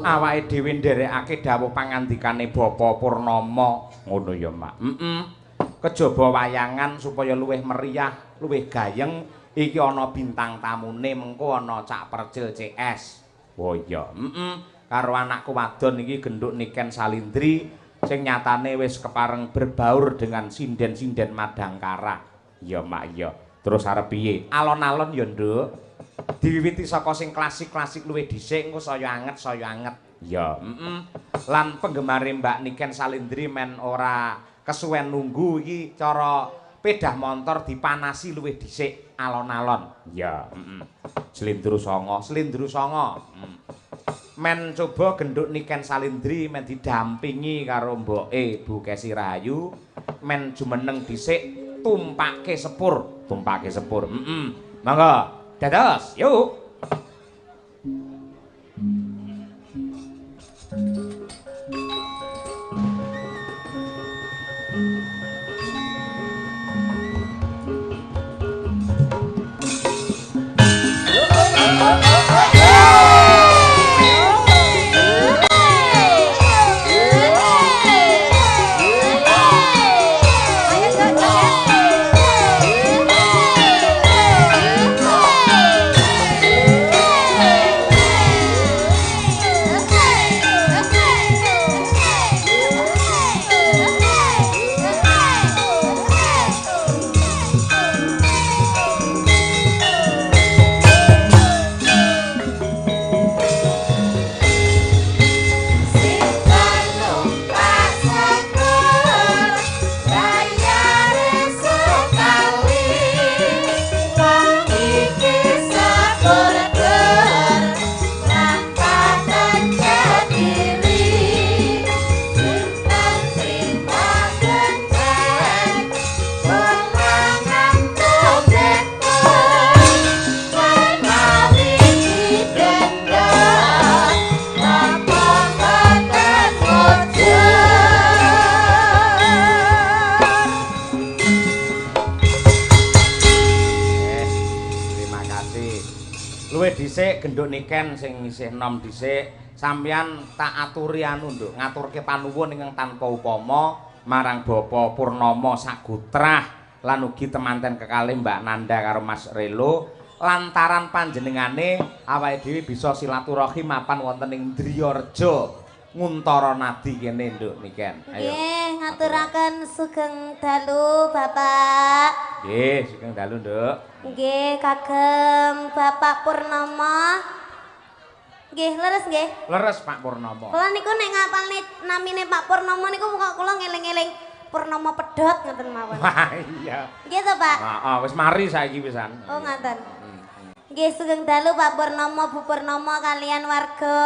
Awake dhewe nderekake dawuh pangandikane Bapa Purnama ngono ya Mak. Kejaba wayangan supaya luwih meriah, luwih gayeng iki ana bintang tamune mengko ana Cak Percil CS. Oh iya, karo anakku wadon iki Genduk Niken Salindri sing nyatane wis kepareng berbaur dengan sinden-sinden Madangkara. Iya Mak iya. Terus arep piye? Alon-alon ya Nduk. Diwiwiti saka sing klasik-klasik luwih dhisik engko saya anget. Ya, Lan penggemare Mbak Niken Salindri men ora kesuwen nunggu iki cara pedah motor dipanasi luwih dhisik alon-alon. Ya, Slindru Songo. Men coba Genduk Niken Salindri men didampingi karo mboke Bu Kesi Rahayu, men jumeneng dhisik tumpake sepur. Monggo, dados, yuk. Genduk Niken sing isih enom dhisik sampeyan tak aturi anu Nduk ngaturke panuwun ingkang tanpa upama marang Bapa Purnama Sagutrah lan ugi temanten kekalih Mbak Nanda karo Mas Relo lantaran panjenengane awake dhewe bisa silaturahim mapan wonten ing Driyareja Nguntara Nadi kene Nduk Niken. Ayo. Nggih, ngaturaken sugeng dalu Bapak. Nggih, sugeng dalu Nduk. Nggih, kagem Bapak Purnama. Nggih, leres nggih? Leres Pak Purnama. Kula niku nek ngapalne namine Pak Purnama niku kula ngeling-eling Purnama Pedhot ngoten mawon. Wah, iya. Nggih to, Pak? Heeh, wis mari saiki pisan. Oh, ngoten. Nggih, sugeng dalu Pak Purnama, Bu Purnama kalian warga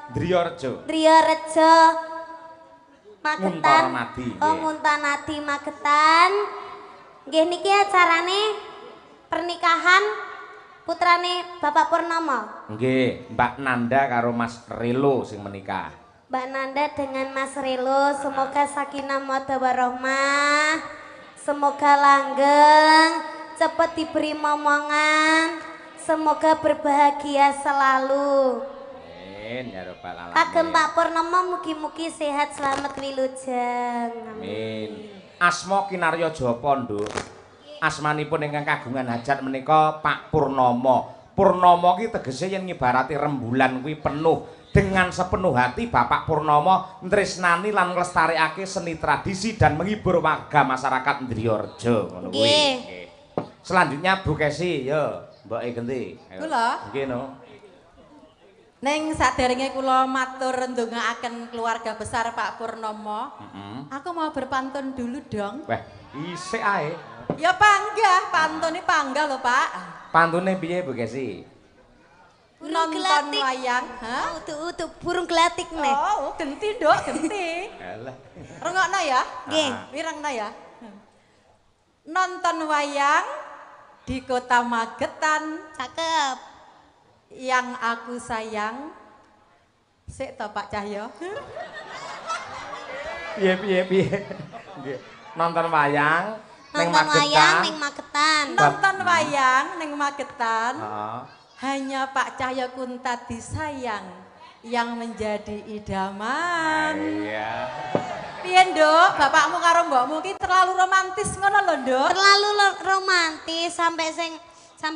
Driyareja Magetan. Oh, Nguntanadi Magetan. Nggih niki acarane pernikahan putrane Bapak Purnama. Nggih, Mbak Nanda karo Mas Relo sing menikah. Mbak Nanda dengan Mas Relo semoga sakinah mawaddah warahmah. Semoga langgeng, cepat diberi momongan. Semoga berbahagia selalu. Amin ya rabbal alamin. Kagem Pak Purnama mugi-mugi sehat selamat wilujeng. Amin. Asma kinarya japa, Nduk? Asmanipun ingkang kagungan hajat menika Pak Purnama. Purnama ki tegese yen ngibarati rembulan kuwi penuh dengan sepenuh hati Bapak Purnama tresnani lan nglestarekake seni tradisi dan menghibur warga masyarakat Driyareja ngono kuwi. Nggih. Selanjutnya Bu Kesi, yo, Mbok Genti. Kula? Nggih no. Ning saderenge kula matur ndongaaken keluarga besar Pak Purnama. Aku mau berpantun dulu dong. Wah, isik ae. Ya panggah, pantune panggah lho, Pak. Pantune piye Bu Kesi? Burung nonton gelatik. wayang. Hah? Utuh burung gelatik nih. Oh, genti Nduk, genti. Alah. Rungokno ya. Nggih. Wirengno ya. Nonton wayang di Kota Magetan Cakep. yang aku sayang. Sik to Pak Cahyo. Piye. Nggih. Nonton wayang ning Nonton wayang Magetan. ning Magetan. Nonton wayang ning Magetan. Heeh. Hanya Pak Cahyo Kunta disayang yang menjadi idaman. Iya. Piye Nduk, bapakmu karo mbokmu ki terlalu romantis ngono lho Nduk. Terlalu romantis sampai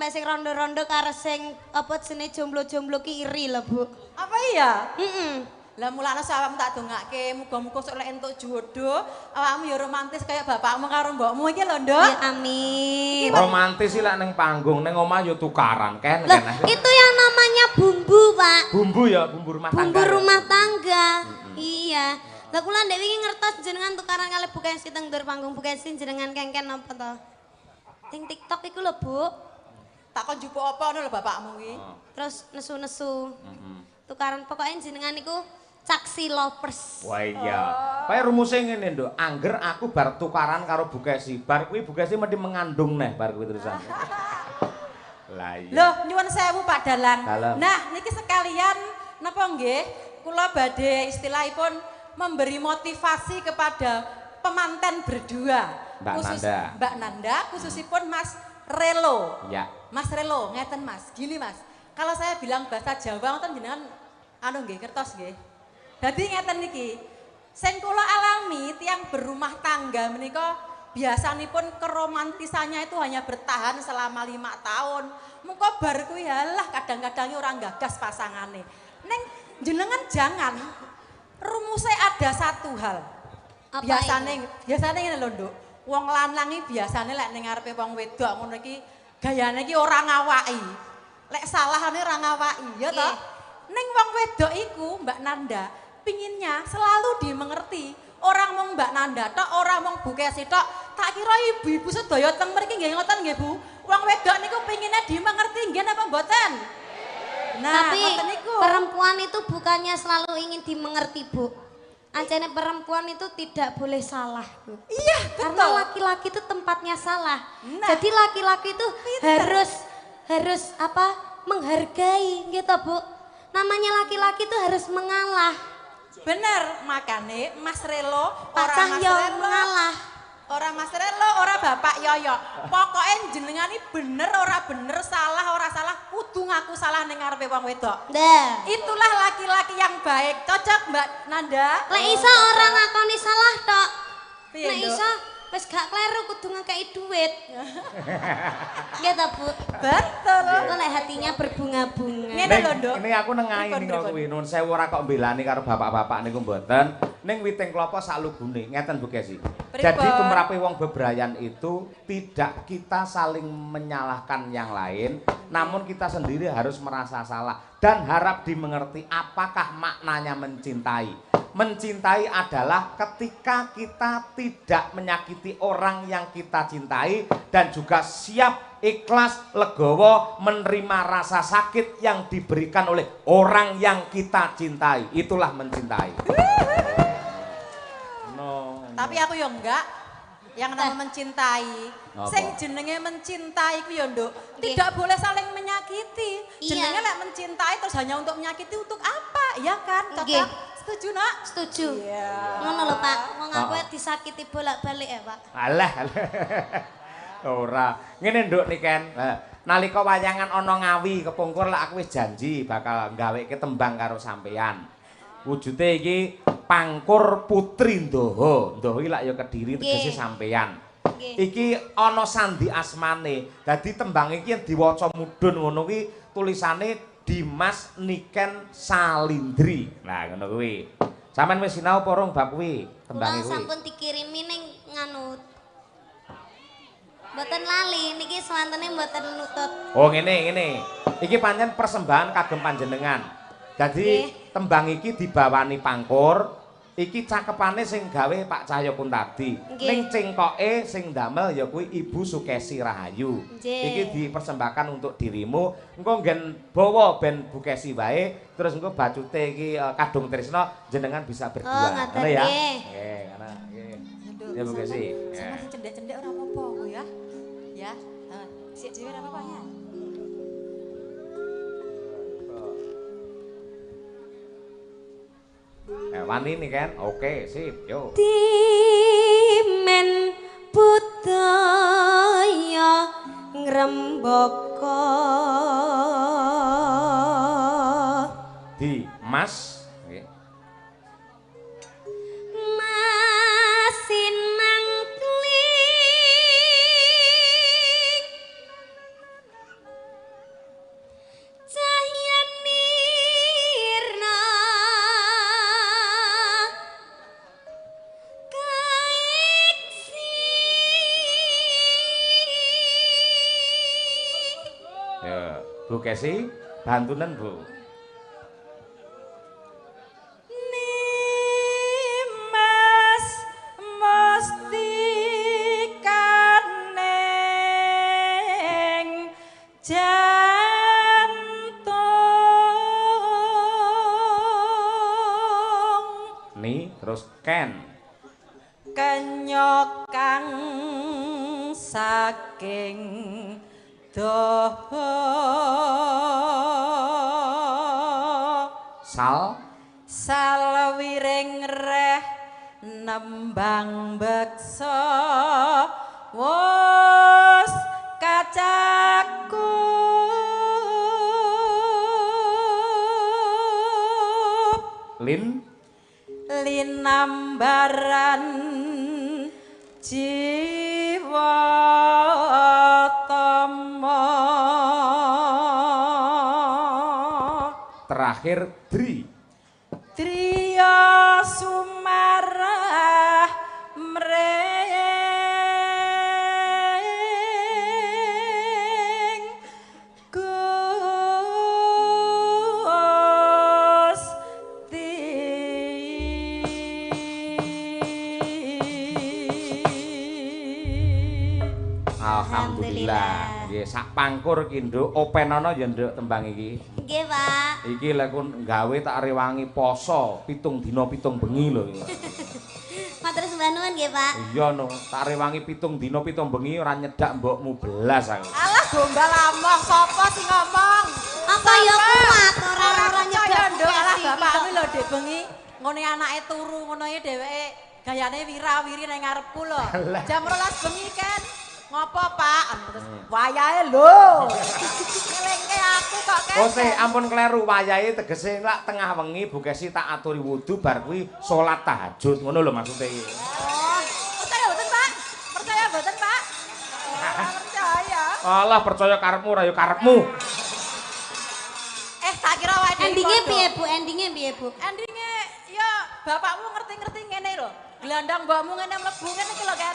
sing rondo-rondo karo sing apa jenenge jomblo-jomblo ki iri lho, Bu. Apa iya? Heeh. Lah mulane sawakmu tak dongake muga-muga sok lek entuk jodoh, awakmu ya romantis kayak bapakmu karo mbokmu iki lho Nduk. Ya amin. Romantis sih lek ning panggung, ning omah yo tukaran kan. Loh, itu yang namanya bumbu, Pak. Bumbu ya, bumbu rumah tangga. Bumbu ya? rumah tangga. Iya. Lah kula ndek wingi ngertos jenengan tukaran kali Bu Kensi teng ndur panggung Bu Kensi jenengan kengken apa to? Ting TikTok iku lho, Bu. Tak kon jupuk apa ngono lho bapakmu ki. Terus nesu-nesu. Tukaran pokoknya jenengan iku caksi lovers. Wah iya. Kayak rumusnya ngene Nduk, angger aku bar tukaran karo Bu Kesi, bar kuwi Bu Kesi mesti mengandung neh bar kuwi terusan. Lah iya. Loh, nyuwun sewu Pak Dalang. Dalam. Nah, niki sekalian napa nggih? Kula badhe istilahipun memberi motivasi kepada pemanten berdua. Mbak Nanda. Mbak Nanda, khususipun Mas Relo. Ya. Mas Relo, ngeten Mas. Gini Mas, kalau saya bilang bahasa Jawa ngoten jenengan anu nggih kertos nggih. Dadi ngeten niki. Sing kula alami tiang berumah tangga menika biasanipun keromantisannya itu hanya bertahan selama 5 tahun. Muga bar kuwi halah kadang-kadang ora gagas pasangane. Ning jenengan jangan rumusnya ada satu hal. Apa Biasane ngene lho, Nduk. Wong lanang iki biasane lek ning ngarepe wong wedok ngono iki gayane iki ora ngawaki. Lek salahane ora ngawaki, ya toh? Nggih. Ning wong wedok iku Mbak Nanda pinginnya selalu dimengerti. Orang mong Mbak Nanda tok, orang mong Bu Kesi tok. Tak kira ibu-ibu sedaya teng mriki nggih ngoten nggih Bu. Wong wedok niku pinginnya dimengerti nggih napa mboten? Nah, Tapi ngoten niku. perempuan itu bukannya selalu ingin dimengerti, Bu. Anjane perempuan itu tidak boleh salah, Bu. Iya, Karena betul. laki-laki itu tempatnya salah. Nah. Jadi laki-laki itu harus apa? Menghargai gitu, Bu. Namanya laki-laki itu harus mengalah. Bener, makane Mas Relo, Pak ora Mas Cahyo Relo, mengalah. ora Mas Relo, ora Bapak Yoyo. Pokoknya jenengan ini bener, ora bener, salah, ora salah, kudu ngaku salah ning ngarepe wong wedok. Dah. Itulah laki-laki yang baik. Cocok Mbak Nanda? Lek iso orang ngakoni salah tok. Piye, Nek Nduk? iso wis gak kleru kudu ngekeki duit. Nggih ta, Bu? Betul. Kok lek hatinya berbunga-bunga. Ngene lho, Nduk. Ini aku nengahi Pripun, ning kok pripun? kuwi nun sewu ora kok mbelani karo bapak-bapak niku mboten. Ning witing klopo sak lubune, ngeten Bu Kesi. Jadi tumrape wong bebrayan itu tidak kita saling menyalahkan yang lain, namun kita sendiri harus merasa salah dan harap dimengerti apakah maknanya mencintai. Mencintai adalah ketika kita tidak menyakiti orang yang kita cintai dan juga siap ikhlas legowo menerima rasa sakit yang diberikan oleh orang yang kita cintai. Itulah mencintai. No. Tapi aku ya enggak. Yang namanya mencintai. Apa? Sing jenenge mencintai ku ya, Nduk. Nggih. Tidak boleh saling menyakiti. Iya. Jenenge lek mencintai terus hanya untuk menyakiti untuk apa? Iya kan? Cocok? Nggih. Setuju, Nak? Setuju. Iya. Ngono lho, Pak. Wong aku Oh. disakiti bolak-balik ya, Pak. Alah. Ora. Ngene Nduk Niken. Nalika wayangan ana Ngawi kepungkur lek aku wis janji bakal gaweke tembang karo sampean. Wujude iki Pangkur Putri Ndaha. Ndaha iki lak ya Kediri tegese Nggih. sampean. Nggih. Iki ana sandi asmane. Dadi tembang iki yen diwaca mudhun ngono kuwi tulisane Dimas Niken Salindri. Nah, ngono kuwi. Sampeyan wis sinau apa rung bab kuwi? Tembang Kula kuwi. sampun dikirimi ning nganu. Mboten lali niki swantene mboten nutut. Oh ngene. Iki pancen persembahan kagem panjenengan. Jadi Nggih. tembang iki dibawani Pangkur, Iki cakepane sing gawe Pak Cahyo Kuntadi. Ning cengkoke sing ndamel ya kuwi Ibu Sukesi Rahayu. Iki dipersembahkan untuk dirimu. Engko nggen bawa ben Bu Kesi wae, terus engko bacute iki Kadung Trisno jenengan bisa berdua. Ngono ya. Nggih, ngono. Nggih. Ya Bu Kesi. Sama cendek-cendek ora apa-apa kok ya. Ya. Sik dhewe ora apa-apa ya. Wani nih kan? Oke, sip, yo. Timen budaya ngrembaka Di Mas, nggih. Masinang kling cahya nirna Ya, Bu Kesi, bantunen Bu. Nimas mestikaning jantung Ni terus Ken. kenyokang saking Sal salwiring reh nembang beksa wus kacakup Lin linambaran jiwa terakhir Dri. Triya sumarah mring Gusti. Alhamdulillah. Nggih, sak pangkur ki Nduk, openana ya Nduk tembang iki. nggih Pak Iki lek gawe tak rewangi poso 7 dina 7 bengi lho iki. matur sembah nuwun nggih Pak Iya no, tak rewangi 7 dina 7 bengi ora nyedak mbokmu belas aku. Alah gombal among sapa sing ngomong? apa ya kuat ora nyedok nyedok alah bapakmu lho Dek bengi ngene anake turu ngono iki dheweke gayane wira-wiri nang ngarepku lho. Jam 12 bengi kan. Ngopo Pak? Terus wayahe lho. Ngelingke aku kok kan. Oh sih, ampun kleru wayahe tegese lak tengah wengi Bu Kesi tak aturi wudu bar kuwi salat tahajud ngono lho maksude iki. Oh, percaya mboten Pak? Percaya mboten Pak? Percaya. Alah percaya karepmu ora ya karepmu. Tak kira wae dhewe. endingnya piye Bu endingnya piye Bu Endinge ya bapakmu ngerti-ngerti ngene lho. Gelandang mbokmu ngene mlebu ngene iki lho kan.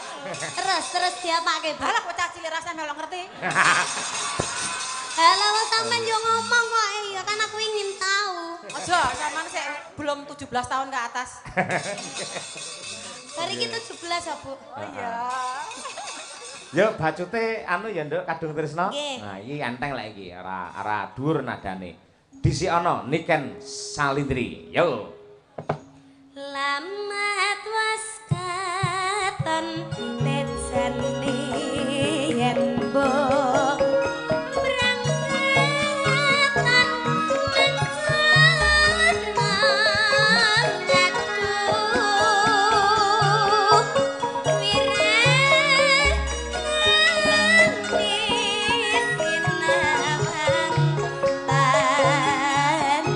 terus diapake Bu Alah bocah cilik rasane melok ngerti. Halo sampean yo ngomong kok iya kan aku ingin tahu Aja sampean sik belum 17 tahun ke atas. hari kita 17 ya Bu Oh iya. Ya bacute anu ya Nduk Kadung Trisno. Nggih. Nah, iki enteng lek iki ora dhuwur nadane. Dhisik ana Niken Salindri. Yo. Lamat was katon tetsane yen mbok brangkatan menjalan mangatu wirengani sinawang tan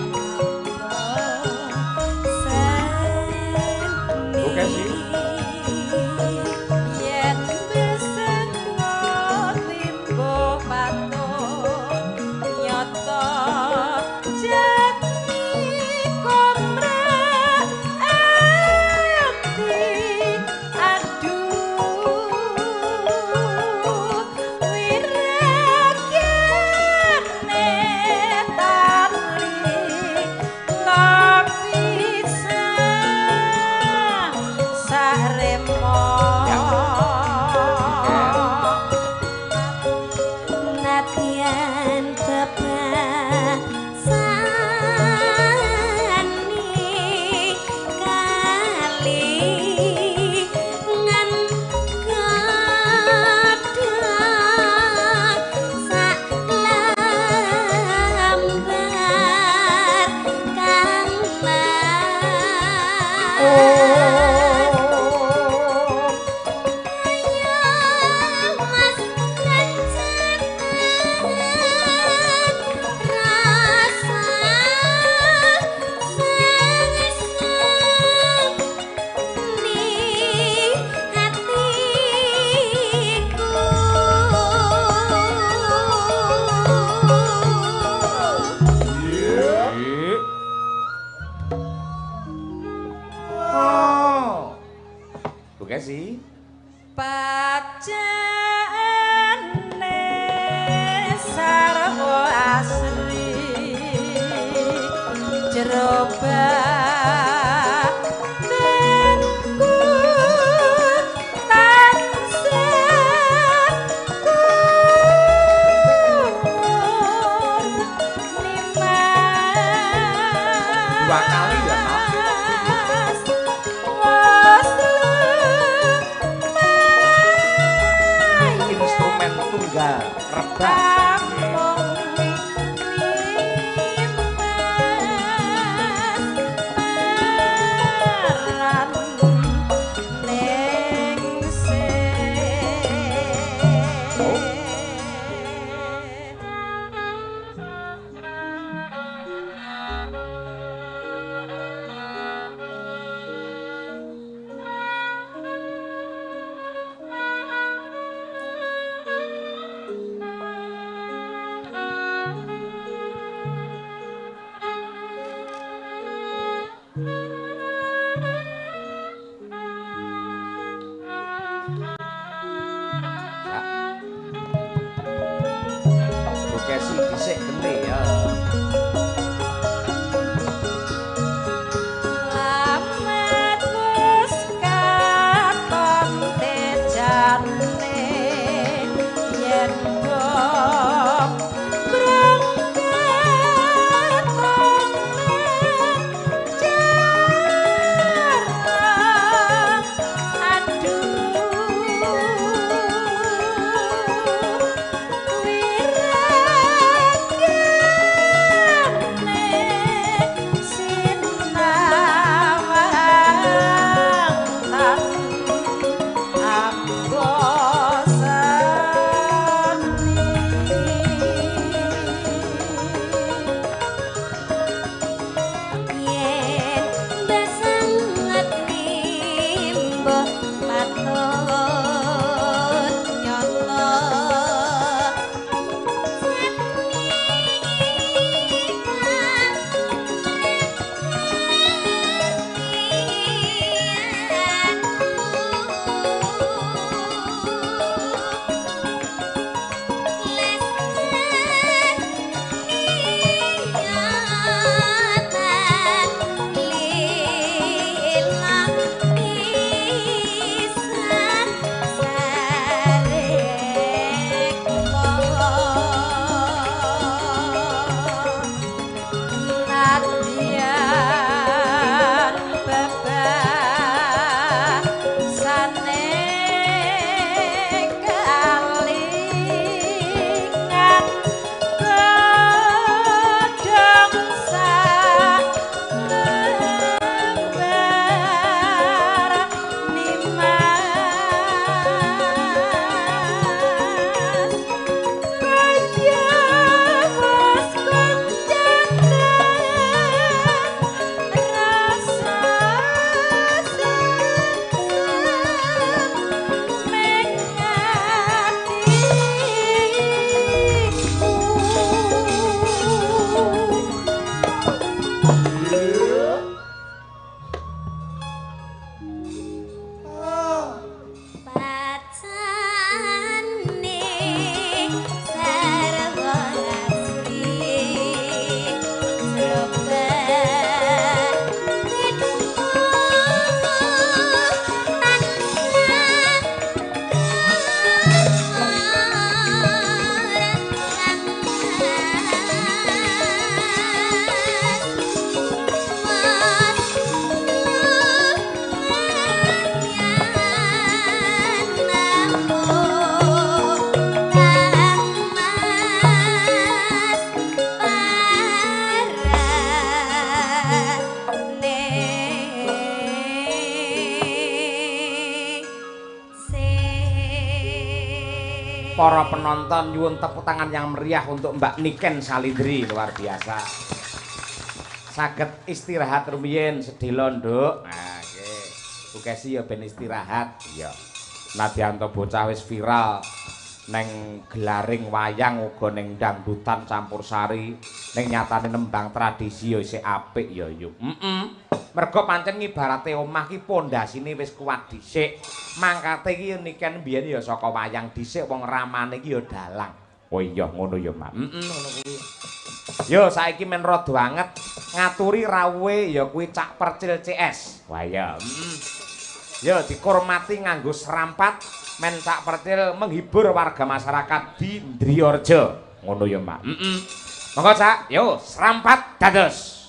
Kesi. Pacane sarwa asri jeroba Dua kali ya, instrumen tunggal rebah. Kesi dhisik genti ya. Lamet wis katon tejane yen kok berangkat jarang para penonton nyuwun tepuk tangan yang meriah untuk Mbak Niken Salindri, luar biasa. Saged istirahat rumiyin sedhela, Nduk. Nah, nggih. Bu Kesi ya ben istirahat, ya. Nadyanto bocah wis viral neng gelaring wayang uga neng dangdutan campursari neng nyatane nembang tradisi ya isih apik ya yuk. Mergo pancen ngibarate omah ki pondasine wis kuat dhisik. Mangkate iki niken biyen ya saka wayang dhisik wong ramane iki ya dalang. Oh iya ngono ya, Mak. Ngono kuwi. Yo saiki men rada anget ngaturi rawuhe ya kuwi Cak Percil CS. Wah ya. Yo dikurmati nganggo serampat men Cak Percil menghibur warga masyarakat di Ndriyorjo. Ngono ya, Mak. Monggo Cak, yo serampat dados.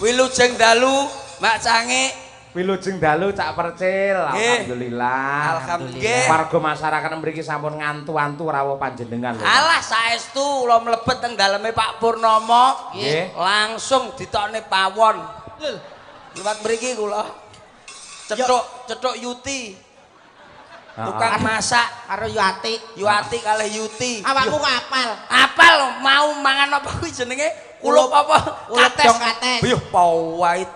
Wilujeng dalu Mak Cange Wilujeng dalu Cak Percil. Alhamdulillah. Alhamdulillah. Warga masyarakat mriki sampun ngantu-antu rawuh panjenengan lho. Alah saestu kula mlebet teng daleme Pak Purnomo. Nggih. Langsung ditokne pawon. Liwat mriki kula. Cetuk Yuti. Tukang masak karo Yuati. Yuati kalih Yuti. Awakmu kok apal? Apal mau mangan apa kuwi jenenge? Kulup apa? Kates. Yuh pawait.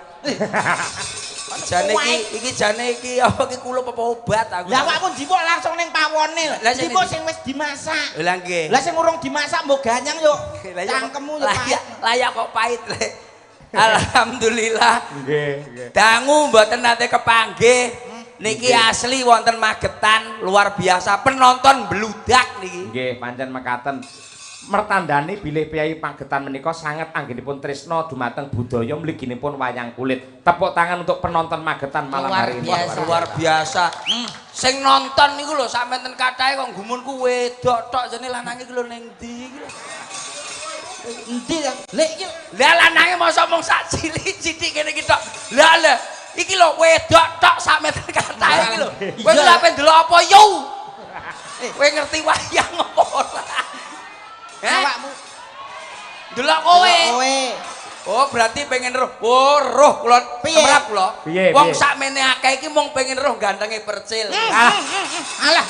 Jane iki jane iki apa iki kulup apa obat aku. Lah awakmu njipuk langsung ning pawone. Lah sing Njipuk sing wis dimasak. Lah nggih. Lah sing urung dimasak mbok ganyang yo. Cangkemmu yo pahit. Layak kok pahit le. Alhamdulillah. Nggih. Dangu mboten nate kepanggih. Niki asli wonten Magetan luar biasa penonton bludak niki. Nggih, pancen mekaten. Mertandani bilih piyai Magetan menika sanget anggenipun tresna dumateng budaya mliginipun wayang kulit. Tepuk tangan untuk penonton Magetan malam hari ini. Luar biasa. Sing nonton niku lho sampeyan kathahe kok gumunku wedok tok jane lanange iki lho ning ndi iki lho. Endi ta? Lek iki Lah lanange mosok mung sak cilik-cilik kene iki tok. Lah iki lho wedok tok sampeyan kathahe iki lho. Kowe lho ape ndelok apa yo? Kowe ngerti wayang apa ora? awakmu Delok kowe. Oh, berarti pengen roh. Oh, roh kula temrap kula. Wong sakmene akeh iki mung pengen roh gantenge Percil. Alah.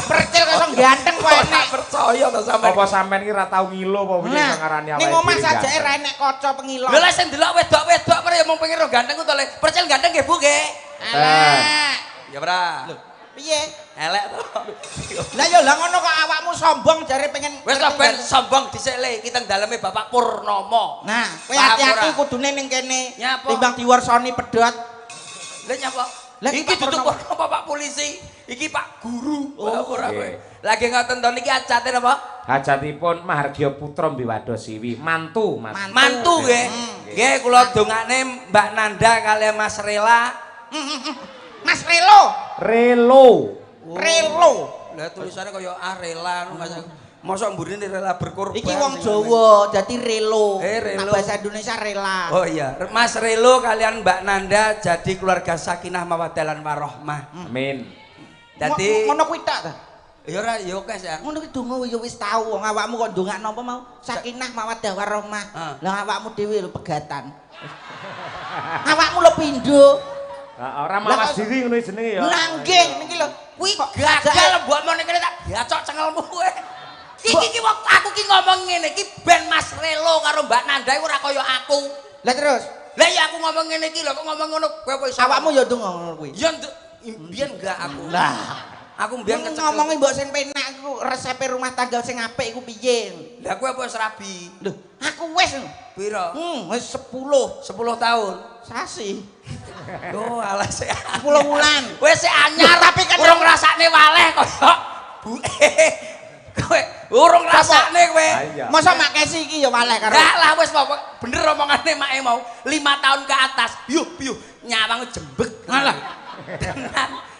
Percil kok ganteng kok enek. Percaya to sampean. Apa sampean iki ora tau ngilo apa piye ngarani awake. Ning omah sajake ra enek kaca pengilo. Lha lek sing delok wedok-wedok ya mung pengen roh ganteng ku to le. Percil ganteng nggih Bu nggih. Alah. Ya ora. Piye? Elek to. Lah yo lah ngono kok awakmu sombong jare pengen Wis to ben sombong dhisik le iki teng daleme Bapak Purnomo. Nah, kowe hati-hati kudune ning kene. Nyapa? Timbang diworsoni pedhot. Lah nyapa? Lah, Iki Pak duduk Purnomo. Pak Polisi. Iki Pak Guru. Oh, ora kowe. nggih. Lagi ngoten to niki ajate napa? Hajatipun Mahargya Putra Mbiwado Siwi, mantu Mas. Mantu nggih. Nggih kula dongane Mbak Nanda kalian Mas Rela. Mas Relo. Relo. Relo. Lah tulisannya kaya Rela mosok mburine rela berkorban. Iki wong Jawa, dadi Relo. Relo. Nah, bahasa Indonesia rela. Oh iya, Mas Relo kalian Mbak Nanda jadi keluarga sakinah mawaddah lan warahmah. Amin. Dadi ngono kuwi tak ta? ya ora ya oke ya. Ngono ki donga ya wis tau wong awakmu kok ndongakno apa mau? Sakinah mawaddah warahmah. Lah awakmu dhewe lho pegatan. Awakmu lho pindho. Ora mawas diri ngono jenenge ya. Lah nggih niki lho. Kuwi gagal mbok mau kene tak gacok cengelmu kowe. Iki waktu aku ki ngomong ngene iki ben Mas Relo karo Mbak Nanda iku ora kaya aku. Lah terus? Lah ya aku ngomong ngene iki lho kok ngomong ngono kowe apa iso. Awakmu ya ndonga ngono kuwi. Ya mbiyen enggak aku. Lah, aku mbiyen kecekel. ngomongi mbok sing penak iku resepe rumah tangga sing apik iku piye? Lah kowe apa wis rabi? Lho, aku wis. Piro? Wis 10 tahun. sasi. Yo alah sik 10 wulan. Wis sik anyar tapi kan urung ngrasakne waleh kaya buke. Kowe urung ngrasakne kowe. Masa mak kesi iki ya waleh karo. Enggak lah wis bener omongane make mau 5 tahun ke atas. Yuh nyawang jembek. Alah.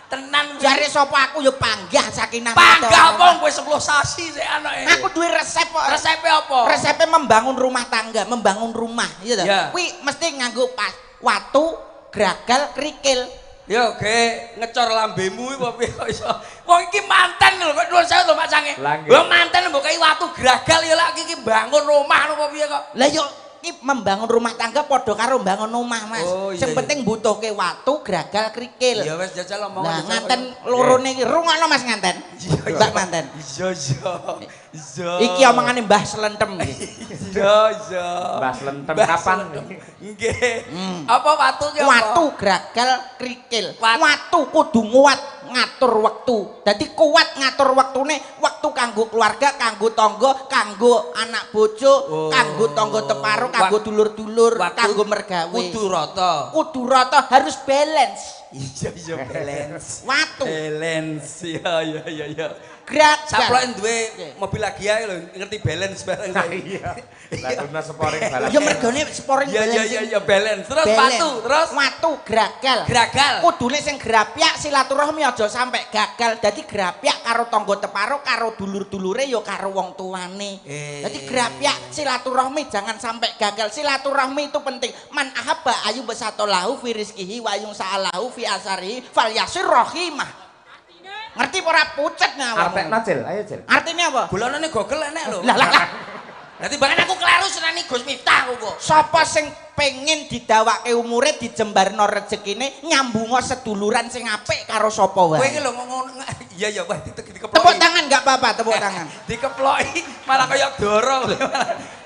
Tenan Jare sapa aku ya panggah sakinah panggah apa kowe 10 sasi sik anake. Aku duwe resep kok. Resepe apa? Resepe membangun rumah tangga, membangun rumah, iya ta? Ya. Kuwi mesti nganggo watu, gragal, krikil. Yo ge ngecor lambemu iki apa piye kok iso. Wong iki manten lho kok nuwun sewu to Pak Cange. Wong manten mbok kei watu gragal ya lak iki bangun rumah apa piye kok. Lah yo iki membangun rumah tangga padha karo mbangun omah, Mas. Oh, iya, Sing penting butuhke watu, gragal, krikil. Ya wis jajal omongan. Lah nganten lorone iki rungokno Mas nganten. Mbak manten. Iya. Iki omongane Mbah Slentem iki. Iya. Mbah Slentem kapan? Nggih. Apa watu ki apa? Watu, gragal, krikil. Watu. Watu kudu nguat ngatur wektu. Dadi kuat ngatur wektune, wektu kanggo keluarga, kanggo tangga, kanggo anak bojo, kanggo tangga teparo, kanggo dulur-dulur, kanggo mergawe. Kudu rata. Kudu rata, harus balance. Iya balance. Watu. Balance. Iya. Gagal. Saploke duwe mobil lagi ae lho, ngerti balance bareng. Iya. Lah guna sporing balance. Ya mergone sporing balance. Iya balance. Terus watu, terus watu gragal. Gragal. Kudune sing grapyak silaturahmi aja sampe gagal. Dadi grapyak karo tangga teparo, karo dulur-dulure ya karo wong tuane. Dadi grapyak silaturahmi jangan sampai gagal. Silaturahmi itu penting. Man ahabba ayu besatolahu fi rizqihi wa yung sa'alahu fi asarihi falyasir rahimah. Ngerti ora pucet ngawamu. Artekna Cil, ayo Cil. Artinya apa? Bulanane Google enek lho. Lah. Dadi banget aku kleru senani Gus Miftah kok. Sapa sing pengen didawake umure dijembarno rezekine nyambungo seduluran sing apik karo sapa wae. Kowe iki lho ngono. Iya wah dikeploki. Tepuk tangan enggak apa-apa, tepuk tangan. Dikeploki malah kaya doro.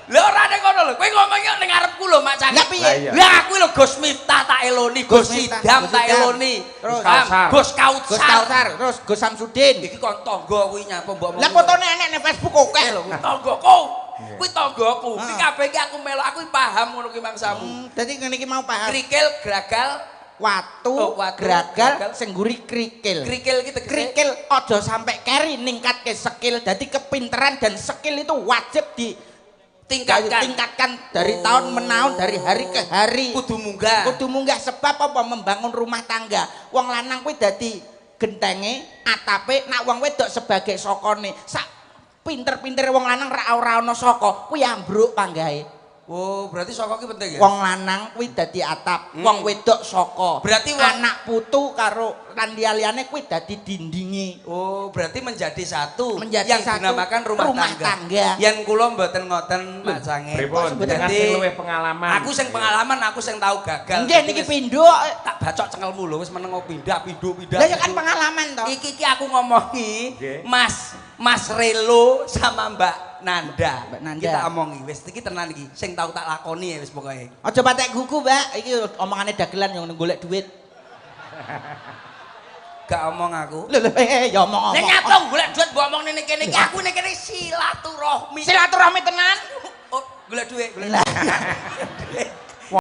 Lho ora nek ngono lho. Kowe ngomongnya ning ngarepku lho Mak Cangik. Lah piye? Lah aku lho Gus Miftah tak eloni, Gus Idam tak eloni. Terus Gus Kautsar. Terus Gus Samsudin. Iki kon tangga kuwi nyapa mbok. Lah fotone enek ning Facebook akeh lho. Tanggaku. Kuwi tanggaku. Iki kabeh iki aku melok, aku paham ngono ki mangsamu. Dadi ngene iki mau paham. Krikil gragal Watu, gragal sing nguri krikil. Krikil iki tegese Krikil aja sampai keri ningkatke skill. Dadi kepinteran dan skill itu wajib tingkatkan dari tahun menaun, dari hari ke hari. Kudu munggah Sebab apa? Membangun rumah tangga. Wong lanang kuwi dadi gentenge, atape, nak wong wedok sebagai sokone. Sak pinter-pintere wong lanang ora ana saka, kuwi ambruk panggahe. Oh, berarti saka ki penting ya? Wong lanang kuwi dadi atap, wong wedok saka. Berarti anak putu karo lan liyane kuwi dadi dindinge. Oh, berarti menjadi satu Menjadi yang satu, dinamakan rumah tangga. Yen kula mboten ngoten Mak Cangik. Pripun? Jenengan sing luwih pengalaman. Aku sing pengalaman, aku sing tahu gagal. Nggih niki pindho. Tak bacok cengelmu lho, wis meneng pindah. Lah ya kan pengalaman to. Iki aku ngomongi Mas Relo sama Mbak Nanda. Kita omongi wis iki tenan iki sing tau tak lakoni ya wis pokoke. Aja patek gugu, Mbak. Iki omongane dagelan yang golek duit. Gak omong aku. Lho ya omong-omong. Nek nyapa golek duit mbok omong ning kene iki aku ning kene silaturahmi. Silaturahmi tenan. Oh, golek duit.